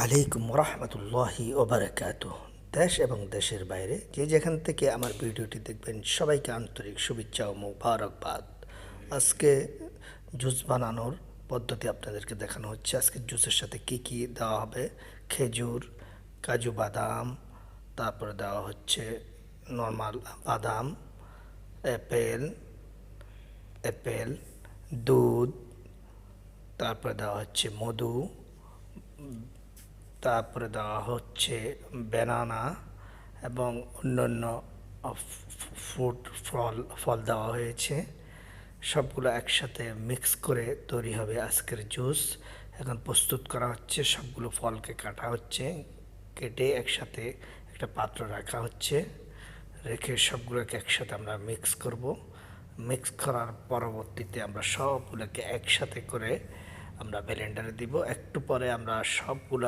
আলাইকুম রহমতুল্লাহি ওবারাকাতুহ। দেশ এবং দেশের বাইরে যে যেখান থেকে আমার ভিডিওটি দেখবেন সবাইকে আন্তরিক শুভেচ্ছা ও মোবারকবাদ। আজকে জুস বানানোর পদ্ধতি আপনাদেরকে দেখানো হচ্ছে। আজকে জুসের সাথে কি কি দেওয়া হবে: খেজুর, কাজু বাদাম, তারপরে দেওয়া হচ্ছে নর্মাল বাদাম, অ্যাপেল অ্যাপেল দুধ, তারপরে দেওয়া হচ্ছে মধু, তারপরে দেওয়া হচ্ছে ব্যানানা এবং অন্যান্য ফ্রুট ফল দেওয়া হয়েছে। সবগুলো একসাথে মিক্স করে তৈরি হবে আজকের জুস। এখন প্রস্তুত করা হচ্ছে, সবগুলো ফলকে কাটা হচ্ছে, কেটে একসাথে একটা পাত্র রাখা হচ্ছে, রেখে সবগুলোকে একসাথে আমরা মিক্স করব। মিক্স করার পরবর্তীতে আমরা সবগুলোকে একসাথে করে আমরা ব্লেন্ডারে দিব। একটু পরে আমরা সবগুলো